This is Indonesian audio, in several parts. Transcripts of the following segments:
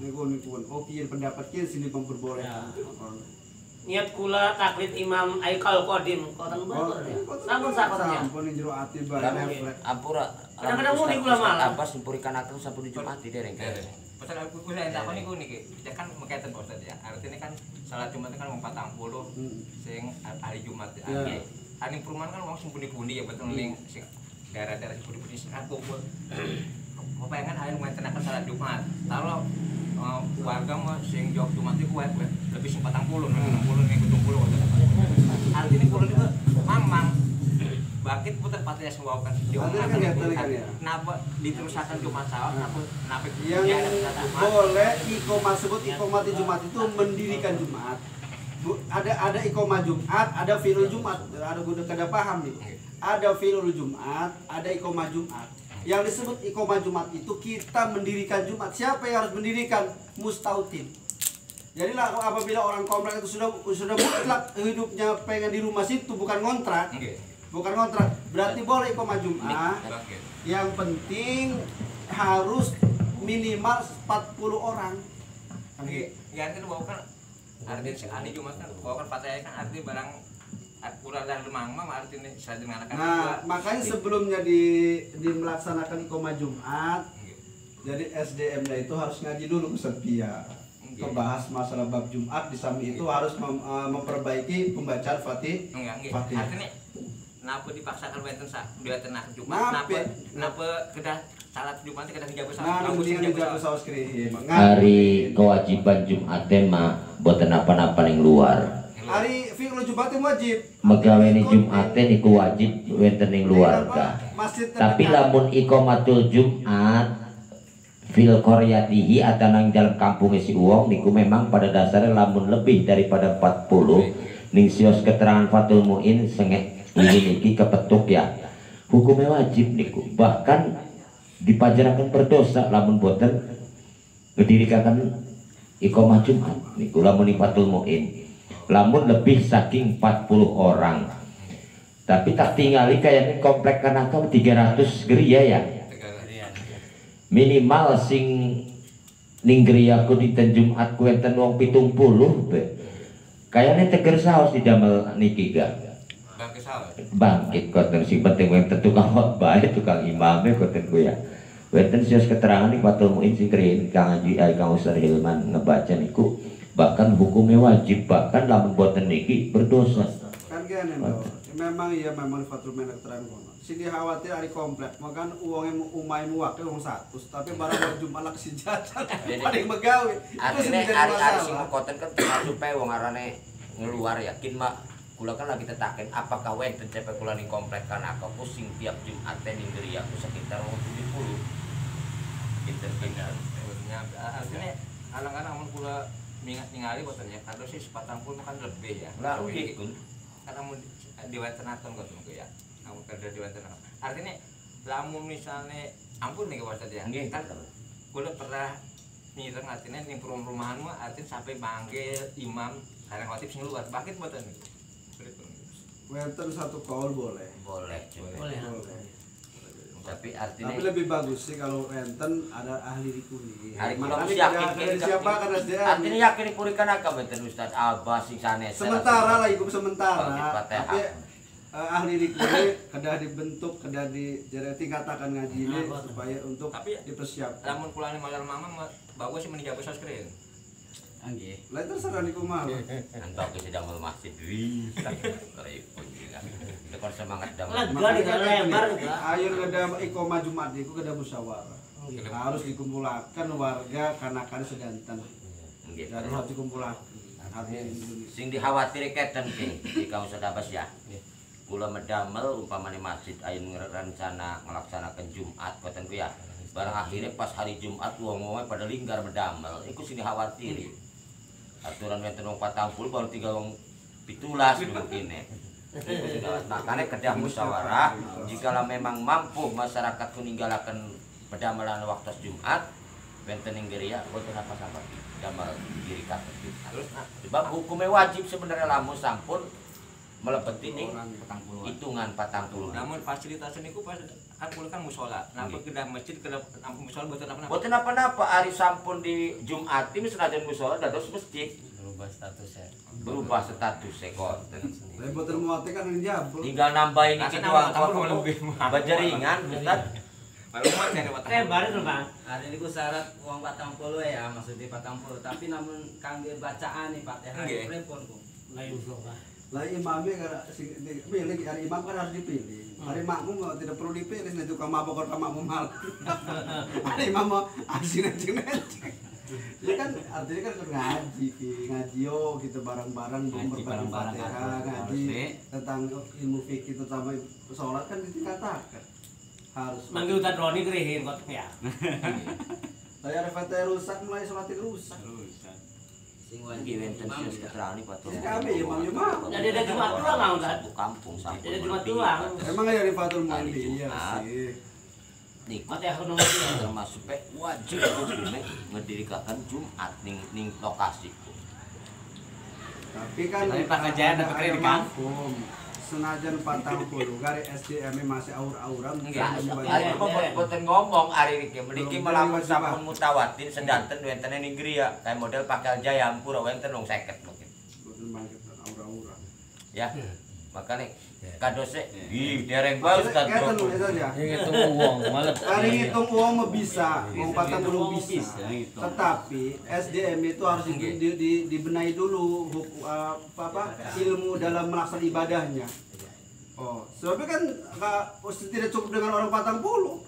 Niku oh kieu pendapat kieu sini memperbolehkan. Niat kula taklid Imam Aikal Qadim koten bener ya. Sampun sakotnya. Sampun jero ati bareng. Ampura. Kadang-kadang muni kula malah. Apa simpurikanaken sampun di Jumat dereng. Pasal aku kuliah tak niku niki. Kita kan mekaten Pak Ustaz ya. Artinya kan salat Jumat kan wong 40 sing hari Jumat. Hari perumahan kan wong sing pundi-pundi ya betul ning sing daerah-daerah sing pundi-pundi sing kumpul. Kepengen hari ngenteni salat Jumat. Kalau warga mah sing jauh Jumat itu lebih sing 40 60 ning 70. Artinya kulo itu mamang bakit puter patria semua kan kenapa diterusakan Jumat sawah kenapa yang boleh iqomah sebut iqomah Jumat itu mendirikan Jumat. Ada iqomah Jumat, ada fi'il Jumat, ada paham nih. Ada fi'il Jumat, ada iqomah Jumat. Yang disebut iqomah Jumat itu kita mendirikan Jumat. Siapa yang harus mendirikan? Mustautin. Jadi lah apabila orang komplek itu sudah mutlak hidupnya pengen di rumah situ bukan ngontrak. Bukan kontrak, berarti boleh iqomah Jumat. Yang penting harus minimal 40 orang. Ya artinya bahwa kan artinya hari Jumat kan bahwa kan pataya kan artinya barang kurang dan lemang mah artinya saya dengan anak-anak. Nah, makanya sebelumnya melaksanakan iqomah Jumat, jadi SDM-nya itu harus ngaji dulu Ustaz Pia. Membahas masalah bab Jumat, di samping itu harus memperbaiki pembacaan Fatihah. Artinya kenapa dipaksakan wenten udah tenang Jumat kenapa kedah salat Jumat kedah dijaga saus hari kewajiban Jumat mah boten apa-apa ning luar hari fi'il Jumat wajib megaweni Jumat niku wajib wenten ning luar tapi lamun iqomatul Jumat fil qaryatihi atanang dalam kampung si uang niku memang pada dasarnya lamun lebih daripada 40 ning sios keterangan Fathul Muin sengeh ini kepetuk ya hukumnya wajib niku bahkan dipajarakan berdosa lamun boten ngedirikan iqomah Jumat niku lamun Fathul Muin lamun lebih saking 40 orang tapi tak tinggali kayaknya komplek kanaka 300 geria ya minimal sing ning geria ku dinten Jumat ku enten wong 70 kayaknya teger saos di damel niki ga bangkit koten sing penting wenten tukang khotbah tukang imame koten ku ya wenten sios keterangan ning Fathul Muin sing keren Kang Haji Kang Ustaz Hilman ngebaca niku bahkan hukumnya wajib bahkan lamun boten niki berdosa kan kene memang iya memang Fathul Muin keterangan kono sing dikhawatir ari komplek makan uangnya umai muak wong 100 tapi barang Jumat lak sijatan paling megawe itu sing ari sing koten kan supaya wong arane ngeluar yakin mak kula kan lagi tetaken apakah wenten cepet kula ning komplek kan aku pusing tiap Jumat ning geria aku sekitar 70 pinter-pinter artinya alang-alang mun kula ningali boten ya kalau sih 40 kan lebih ya lah nggih karena mun diwantenaken kok ya kamu kerja diwantenaken artinya lamun misalnya ampun nih Pak Ustaz ya kan kula pernah nyireng artinya ning perumahan mah artinya sampai manggil imam karena khotib sing luar bakit boten wenten satu kaul boleh. Tapi artinya lebih bagus sih kalau wenten ada ahli rikuni. Yakin siapa kan SDM. Artinya yakin purikan agak benten Ustaz Abbas sing sanes. Sementara lah iku sementara. Tapi ahli rikuni kedah dibentuk kedah tingkatakan ngaji ini supaya untuk dipersiapkan. Lamun kula malam mama bagus sih menjaga soskreen. Nggih. Lah terserah niku mah. Antok sedang mau masjid wi. Repot juga. Dekor semangat damai. Ayo ngeda iqomah Jumat niku kedah musyawarah. Harus dikumpulkan warga kanakan sedanten. Nggih. Harus dikumpulkan. Sing dikhawatir keten ki Kang Ustaz Abbas ya. Kula medamel umpamane masjid ayo rencana ngelaksanakan Jumat koten ku ya. Barang akhirnya pas hari Jumat wong-wong pada linggar medamel iku sing dikhawatiri. Aturan wenten wong 40 baru 3 wong 17 mungkin ya. Makanya kedah musyawarah jikalau memang mampu masyarakat meninggalkan pedamelan waktu Jumat wenten ing gereja boten apa-apa damel diri kabeh. Sebab hukumnya wajib sebenarnya lamun sampun melebeti ning hitungan 40. Namun fasilitasnya niku pas kan kula kan musola. Napa kedah masjid kedah musola boten apa-apa. Boten apa-apa ari sampun di Jumat ini senajan musola dados masjid. Berubah status kok. Tapi boten muate kan ini jabul. Tinggal nambahin iki doang kok lebih bajaringan Ustaz. Maluman jadi Eh, baru tuh, Bang. Hari ini syarat uang 40 ya, maksudnya 40. Tapi namun kangge bacaan nih Fatihah pripun ku. Lain usul, Bang. Lah imamnya kan pilih, hari imam kan harus dipilih. Hari makmum tidak perlu dipilih, nih tukang mabok orang makmum malah. Hari imam mau asin aja. Ya kan artinya kan ngaji gitu bareng-bareng Fatihah, ngaji tentang ilmu fikih terutama sholat kan ditingkatkan. Harus. Manggil Ustaz Roni kerihin kok ya. Layar Fatihah rusak mulai sholat itu rusak. Sing Iki wonten sis keterani Pak. Kami imam. Jadi ada Jumat doang nggak Ustaz? Kampung sampun. Jadi Jumat doang. Emang ya Rifatul Mu'min iya sih. Nikmat Mati aku nomor termasuk wajib hukumnya ngedirikan Jumat ning lokasi. Tapi kan Tapi Pak Kajaya dapat kredit kan? Senajan 40 gari SDM masih aur-auran Ari boten ngomong ari iki mriki melamun sampun mutawatin sedanten wonten ning griya kayak model pakal jaya ampura wonten 50 mungkin. aur-auran. Ya. Makane kadose dereng bae Ustaz. Ngitung uang malah. Hari ngitung uang mah bisa, uang 40 bisa. Tetapi SDM itu harus dibenahi dulu ilmu dalam melaksanakan ibadahnya. Oh, sebabnya kan tidak cukup dengan orang 40,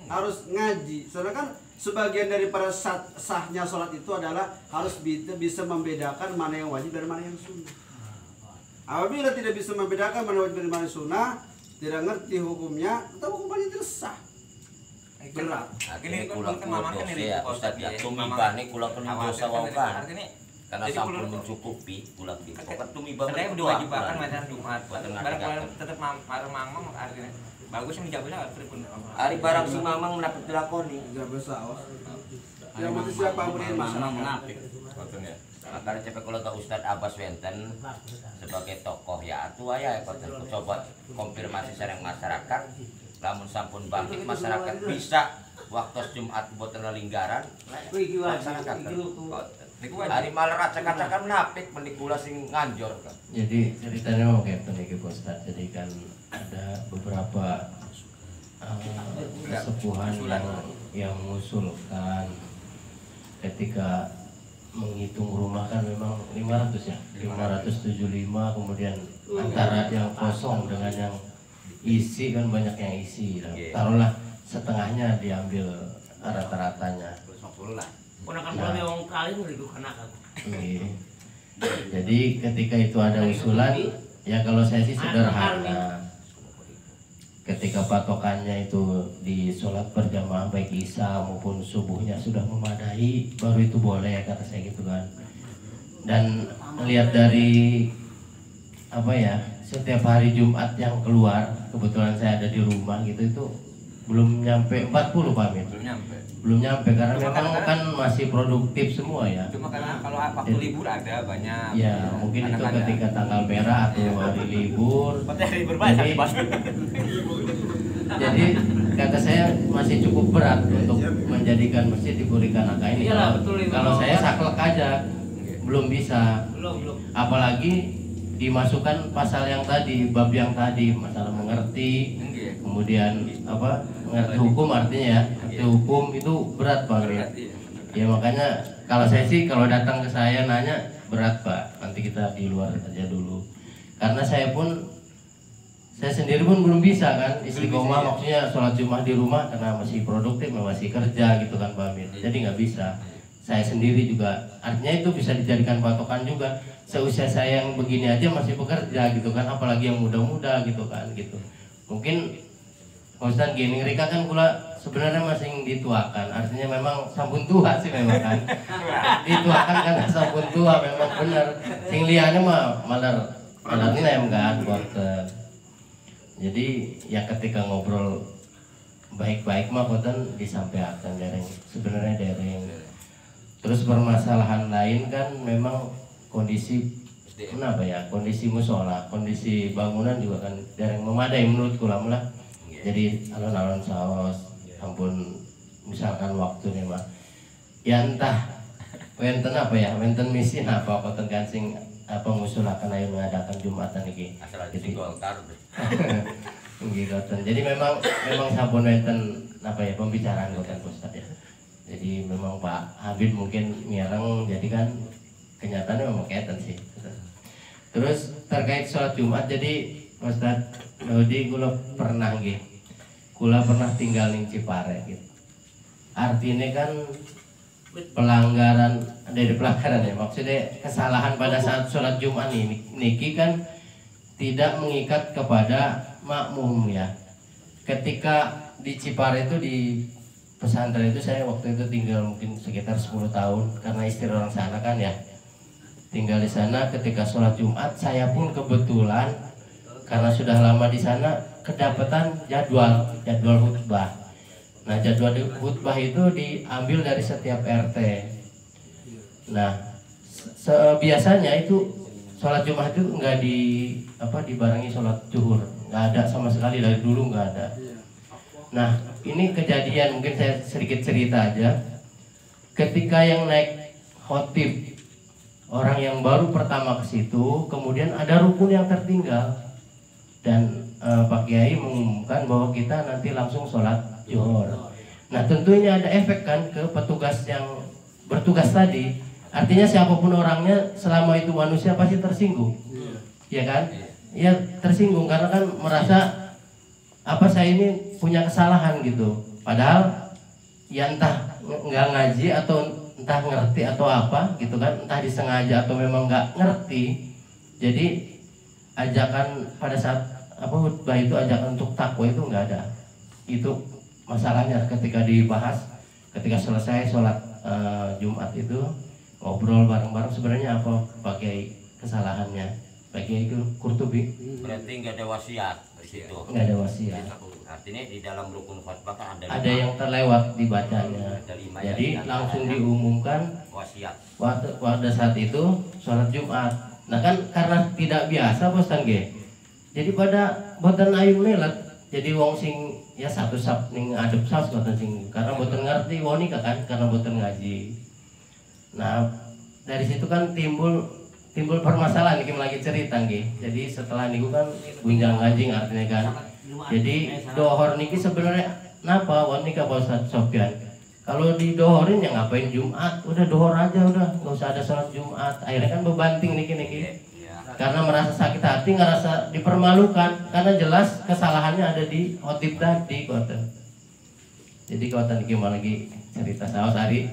harus ngaji. Soalnya kan sebagian daripada sahnya sholat itu adalah harus bisa membedakan mana yang wajib dan mana yang sunnah. Apabila tidak bisa membedakan mana wajib dan mana sunnah, tidak ngerti hukumnya, tetap hukumannya tidak sah. Berat. Akhirnya kula kan ya Ustaz ya tumibane kula pun dosa wae kan. Karena sampun mencukupi kula ki. Pokok tumiba saya diwajibkan macan Jumat. Barang tetap mamang artinya bagus yang dijawabnya pripun. Ari barang si mamang mendapat dilakoni. Jaga sawas. Yang mesti siapa beri mamang menapik. Fotonya. Makanya cepet kalau ke Ustadz Abbas Wenten sebagai tokoh ya tua ya coba konfirmasi sareng masyarakat lamun sampun bangkit masyarakat bisa waktu Jumat boten linggaran laksanakan hari malah acak-acakan menapik menikula sing nganjor kan. Jadi ceritanya mau kayak tadi Pak Ustadz. Jadi kan ada beberapa kesepuhan yang mengusulkan ketika menghitung rumah kan memang 500 ya 575 kemudian antara yang kosong dengan yang isi kan banyak yang isi taruhlah setengahnya diambil rata-ratanya 50 lah. Ponakan pulang yang kali ngeriku kanakan. Jadi ketika itu ada usulan ya kalau saya sih sederhana. Ketika patokannya itu di sholat berjamaah baik isya maupun subuhnya sudah memadai, baru itu boleh kata saya gitu kan. Dan melihat dari apa ya, setiap hari Jumat yang keluar, kebetulan saya ada di rumah gitu, itu belum nyampe 40 Pak Amin. Belum nyampe karena memang kan masih produktif semua ya. Cuma karena kalau waktu libur ada banyak. Ya mungkin itu ketika tanggal merah atau hari libur. Jadi kata saya masih cukup berat untuk menjadikan masjid diberikan angka ini. Kalau saya saklek aja belum bisa. Apalagi dimasukkan pasal yang tadi, bab yang tadi, masalah mengerti, kemudian apa mengerti hukum artinya ya, mengerti hukum itu berat Pak. Ya makanya kalau saya sih kalau datang ke saya nanya berat Pak, nanti kita di luar aja dulu. Karena saya sendiri pun belum bisa kan istiqomah, maksudnya sholat Jumat di rumah karena masih produktif, masih kerja gitu kan Pak Amin. Jadi nggak bisa. Saya sendiri juga artinya itu bisa dijadikan patokan juga. Seusia saya yang begini aja masih bekerja gitu kan, apalagi yang muda-muda gitu kan gitu. Mungkin Ustaz gini Rika kan pula sebenarnya masih dituakan, artinya memang sampun tua sih memang kan. Dituakan karena sampun tua memang benar. Sing liyane mah malar ini kan boten. Jadi ya ketika ngobrol baik-baik mah boten disampaikan dereng sebenarnya dereng. Terus permasalahan lain kan memang kondisi kenapa ya, kondisi musola, kondisi bangunan juga kan dereng memadai menurutku lah. Jadi alon-alon saos, ampun misalkan waktunya mah ya entah wenten apa ya, wenten misi apa koten gansing apa ngusulakan ayo mengadakan Jumatan iki. Jadi Golkar. Jadi memang sampun wenten apa ya pembicaraan koten Ustaz ya. Jadi memang Pak Habib mungkin ngarang, jadi kan kenyataannya memang kaitan sih. Terus terkait sholat Jumat, jadi Ustaz Daudi kula pernah tinggal ning Cipare gitu. Artinya kan pelanggaran ya, maksudnya kesalahan pada saat sholat Jumat niki kan tidak mengikat kepada makmum ya. Ketika di Cipare itu, di pesantren itu, saya waktu itu tinggal mungkin sekitar 10 tahun karena istri orang sana kan ya. Tinggal di sana, ketika sholat Jumat saya pun kebetulan karena sudah lama di sana kedapatan jadwal khutbah. Nah, jadwal khutbah itu diambil dari setiap RT. Nah, biasanya itu sholat Jumat itu nggak dibarengi sholat zuhur, nggak ada sama sekali, dari dulu nggak ada. Nah, ini kejadian, mungkin saya sedikit cerita aja. Ketika yang naik khotib orang yang baru pertama ke situ, kemudian ada rukun yang tertinggal dan Pak Kiai mengumumkan bahwa kita nanti langsung sholat zuhur. Nah, tentunya ada efek kan ke petugas yang bertugas tadi. Artinya siapapun orangnya selama itu manusia pasti tersinggung, ya kan? Ya tersinggung karena kan merasa apa saya ini punya kesalahan gitu. Padahal ya entah nggak ngaji atau entah ngerti atau apa gitu kan, entah disengaja atau memang nggak ngerti. Jadi ajakan pada saat khutbah itu, ajakan untuk takwa itu nggak ada. Itu masalahnya ketika dibahas, ketika selesai sholat Jumat itu ngobrol bareng-bareng, sebenarnya apa Pak Kiai kesalahannya? Pak Kiai Qurtubi berarti nggak ada wasiat di situ. Nggak ada wasiat. Artinya di dalam rukun khutbah kan ada yang terlewat dibacanya. Jadi langsung diumumkan wasiat. Pada saat itu sholat Jumat. Nah kan karena tidak biasa bosan ge. Jadi pada boten ayu lelet. Jadi wong sing ya satu sap ning adep sas boten sing, karena boten ngerti woni kan karena boten ngaji. Nah, dari situ kan timbul permasalahan iki lagi cerita nggih. Jadi setelah niku kan gunjang ganjing artinya kan. Jadi dohor niki sebenarnya napa woni ka Ustaz Sofyan. Kalau didohorin ya ngapain Jumat? Udah dohor aja udah, enggak usah ada sholat Jumat. Akhirnya kan bebanting niki. Karena merasa sakit hati, ngerasa dipermalukan karena jelas kesalahannya ada di khotib tadi kota. Jadi kota niki lagi cerita saos hari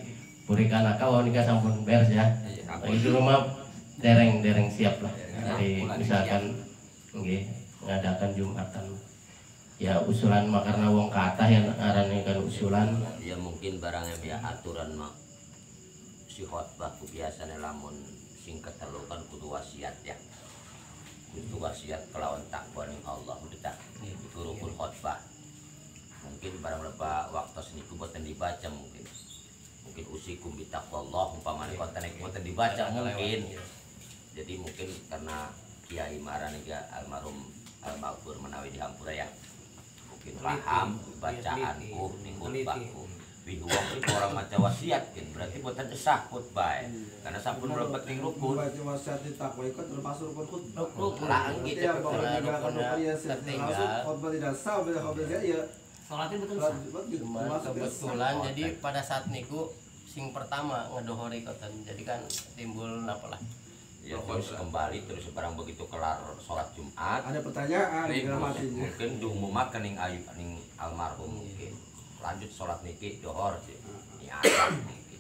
purikan akal nikah sampun beres ya. Itu rumah dereng siap lah. Jadi misalkan ngadakan Jumatan. Ya usulan mah karena wong kata yang arane kan usulan. Ya mungkin barangnya biar aturan mah si khotbah biasanya lamun sing keterlukan kudu wasiat ya. Kudu wasiat kelawan takwa ning Allah udah itu rukun khotbah. Mungkin barang berapa waktu seniku boten dibaca mungkin usikum bitaqwallah umpamane konten iki boten dibaca mungkin. Jadi mungkin karena Kiai Maran juga almarhum Al-Maghfur menawi di Hampura ya. Mungkin paham bacaanku ning khutbahku. Wong itu orang maca wasiat kan berarti boten sah khutbah. Karena sampun mlebet ning rukun. Baca wasiat takwa itu termasuk rukun khutbah. Lah gitu tertinggal. Khutbah tidak sah bila khutbah ya. Salatnya betul sah. Kebetulan jadi pada saat niku sing pertama ngedohori koten. Jadi kan timbul apalah. Ya terus kembali terus barang begitu kelar sholat Jumat. Ada pertanyaan mungkin diumumkan ning ayu ning almarhum mungkin. Lanjut sholat niki dohor sih. Ya mungkin.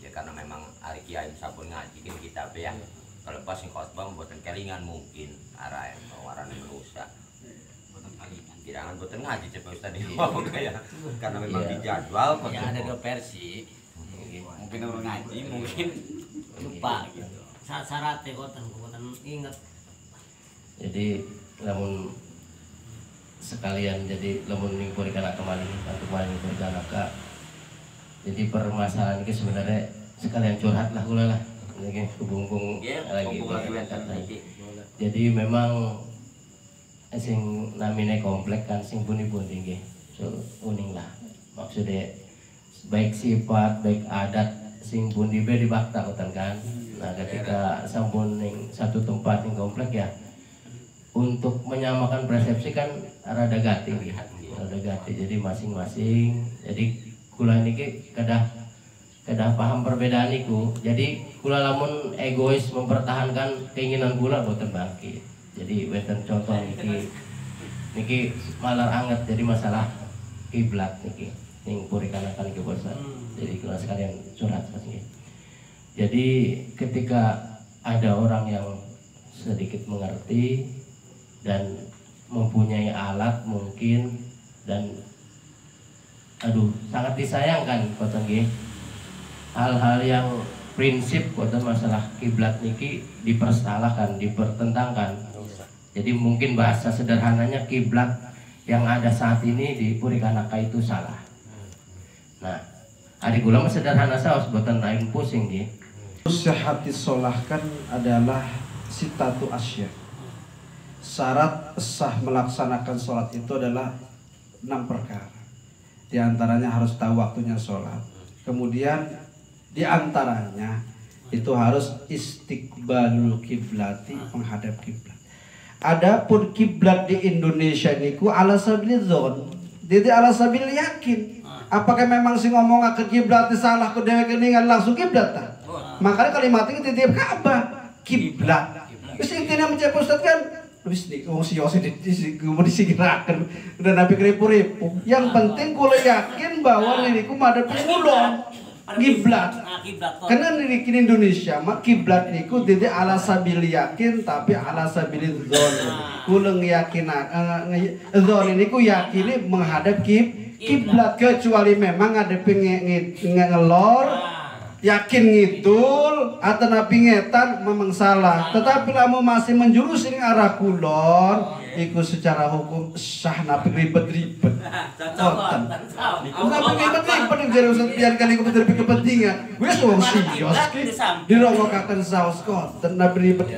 Ya karena memang hari kiai sampun ngaji kitab ya. Kalau pas sing khotbah mboten kelingan mungkin arahan warane merusak. Kirangan boten ngaji cepet Ustaz ini ya. Karena memang dijadwal kok ya ada dua versi. Mungkin orang ngaji mungkin lupa gitu. Syaratnya boten inget. Jadi lamun sekalian jadi lamun ning purikana kembali untuk main purikana ka. Jadi permasalahan ini sebenarnya sekalian curhat lah kula lah. Oke, kebungkung lagi. lagi. Jadi memang sing namine komplek kan sing pundi-pundi nggih. So uning lah. Maksudnya baik sifat, baik adat sing pundi be dibakta kan. Nah, ketika sampun ning satu tempat ning komplek ya untuk menyamakan persepsi kan rada gati nggih. Rada gati. Jadi masing-masing. Jadi kula niki kedah paham perbedaan iku. Jadi kula lamun egois mempertahankan keinginan kula boten bangkit. Jadi wonten contoh niki malar anget jadi masalah kiblat niki ning purikanakan iki bos. Jadi kula sekalian curhat niki. Jadi ketika ada orang yang sedikit mengerti dan mempunyai alat mungkin dan sangat disayangkan kota nggih. Hal-hal yang prinsip kota masalah kiblat niki dipersalahkan, dipertentangkan. Jadi mungkin bahasa sederhananya kiblat yang ada saat ini di Purikanaka itu salah. Nah, adik kula mah sederhana saos boten lain pusing nggih. Sehati solahkan adalah sitatu asya. Syarat sah melaksanakan sholat itu adalah 6 perkara. Di antaranya harus tahu waktunya sholat. Kemudian di antaranya itu harus istiqbalul kiblati, menghadap kiblat. Adapun kiblat di Indonesia niku ala sabil dzon. Jadi ala sabil yakin. Apakah memang si ngomong ke kiblat salah ke dewe keningan langsung kiblat ta? Makanya kalimat ini titip Ka'bah kiblat. Wis intinya mencap Ustaz kan wis nih wong si Yose disigirakeun udah nabi ripu-ripu. Yang penting kula yakin bahwa niku madhep kula kiblat. Karena di Indonesia mah kiblat niku tidak ala sabil yakin tapi ala sabil dzon. Kula ngeyakinaken dzon niku yakini menghadap kiblat kecuali memang ada ngelor yakin ngidul atau nabi ngetan memang salah. Tetapi lamu masih menjurus ini arah kulon ikut secara hukum sah nabi ribet-ribet. Nabi ribet-ribet yang jadi usah biarkan ikut berkepentingan. Wes wong sios ki dirongokaken saos kok nabi ribet.